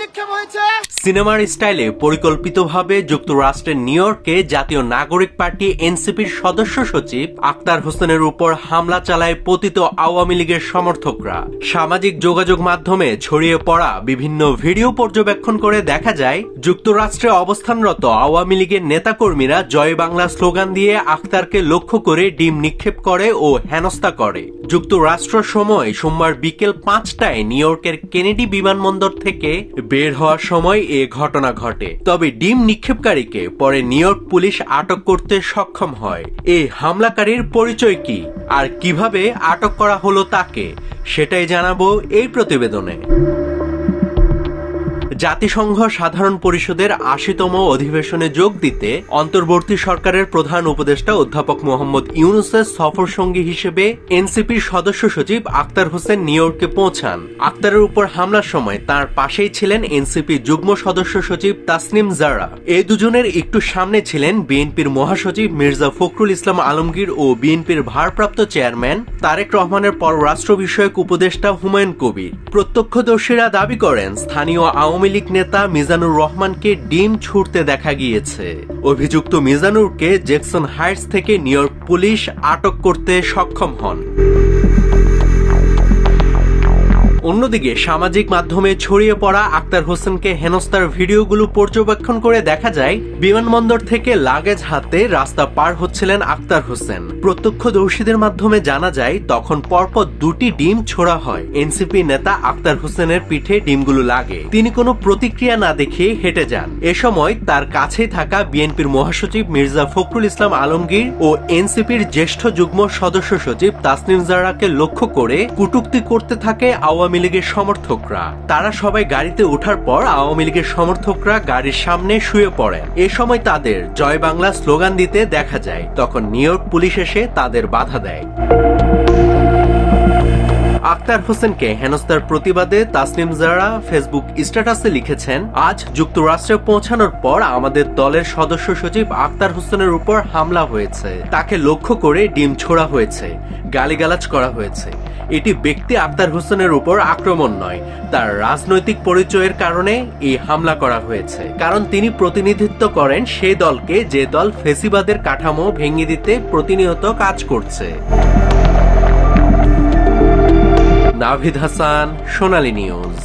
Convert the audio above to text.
নিক্ষেপ হয়েছে। সিনেমার স্টাইলে পরিকল্পিতভাবে যুক্তরাষ্ট্রের নিউ ইয়র্কে জাতীয় নাগরিক পার্টি এনসিপির সদস্য সচিব আক্তার হোসেনের উপর হামলা চালায় পতিত আওয়ামী লীগের সমর্থকরা। সামাজিক যোগাযোগ মাধ্যমে ছড়িয়ে পড়া বিভিন্ন ভিডিও পর্যবেক্ষণ করে দেখা যায়, যুক্তরাষ্ট্রে অবস্থানরত আওয়ামী লীগের নেতাকর্মীরা জয় বাংলা স্লোগান দিয়ে আক্তারকে লক্ষ্য করে ডিম নিক্ষেপ করে ও হেনস্থা করে। যুক্তরাষ্ট্র সময় সোমবার বিকেল 5টায় নিউ ইয়র্কের কেনেডি বিমানবন্দর থেকে বের হওয়ার সময় এ ঘটনা ঘটে। তবে ডিম নিক্ষেপকারীকে পরে নিউ ইয়র্ক পুলিশ আটক করতে সক্ষম হয়। এই হামলাকারীর পরিচয় কি আর কিভাবে আটক করা হলো তাকে, সেটাই জানাবো এই প্রতিবেদনে। জাতিসংঘ সাধারণ পরিষদের ৮০তম অধিবেশনে যোগ দিতে অন্তর্বর্তী সরকারের প্রধান উপদেষ্টা অধ্যাপক মোহাম্মদ ইউনূসের সফর সঙ্গী হিসেবে এনসিপির সদস্য সচিব আক্তার হোসেন নিউ ইয়র্কে পৌঁছান। আক্তারের উপর হামলার সময় তার পাশেই ছিলেন এনসিপি যুগ্ম সদস্য সচিব তাসনিম জারা। এই দুজনের একটু সামনে ছিলেন বিএনপির মহাসচিব মির্জা ফখরুল ইসলাম আলমগীর ও বিএনপির ভারপ্রাপ্ত চেয়ারম্যান তারেক রহমানের পররাষ্ট্র বিষয়ক উপদেষ্টা হুমায়ুন কবির। প্রত্যক্ষদর্শীরা দাবি করেন, স্থানীয় আওয়ামী লীগ নেতা মিজানুর রহমানকে ডিম ছুড়তে দেখা গিয়েছে। অভিযুক্ত মিজানুরকে জ্যাকসন হাইটস থেকে নিউ ইয়র্ক পুলিশ আটক করতে সক্ষম হন। অন্যদিকে সামাজিক মাধ্যমে ছড়িয়ে পড়া আক্তার হোসেনকে হেনস্থার ভিডিওগুলো পর্যবেক্ষণ করে দেখা যায়, বিমানবন্দর থেকে লাগেজ হাতে রাস্তা পার হচ্ছিলেন আক্তার হোসেন। প্রত্যক্ষদর্শীদের মাধ্যমে জানা যায়, তখন পরপর দুটি ডিম ছোড়া হয়। এনসিপি নেতা আক্তার হোসেনের পিঠে ডিমগুলো লাগে। তিনি কোনো প্রতিক্রিয়া না দেখিয়ে হেঁটে যান। এ সময় তার কাছেই থাকা বিএনপির মহাসচিব মির্জা ফখরুল ইসলাম আলমগীর ও এনসিপির জ্যেষ্ঠ যুগ্ম সদস্য সচিব তাসনিম জারাকে লক্ষ্য করে কটূক্তি করতে থাকে আওয়ামী লীগের সমর্থকরা। তারা সবাই গাড়িতে ওঠার পর আওয়ামী লীগের সমর্থকরা গাড়ির সামনে শুয়ে পড়েন। এ সময় তাদের জয় বাংলা স্লোগান দিতে দেখা যায়। তখন নিউ ইয়র্ক পুলিশ এসে তাদের বাধা দেয়। আক্তার হোসেনকে হেনস্থার প্রতিবাদে তাসনিম জারা ফেসবুক স্ট্যাটাসে লিখেছেন, আজ যুক্তরাষ্ট্রে পৌঁছানোর পর আমাদের দলের সদস্য সচিব আক্তার হোসেনের উপর হামলা হয়েছে। তাকে লক্ষ্য করে ডিম ছোড়া হয়েছে, গালিগালাজ করা হয়েছে। এটি ব্যক্তি আক্তার হোসেনের উপর আক্রমণ নয়, তার রাজনৈতিক পরিচয়ের কারণে এই হামলা করা হয়েছে। কারণ তিনি প্রতিনিধিত্ব করেন সেই দলকে যে দল ফেসিবাদের কাঠামো ভেঙে দিতে প্রতিনিয়ত কাজ করছে। নাভিদ হাসান, সোনালী নিউজ।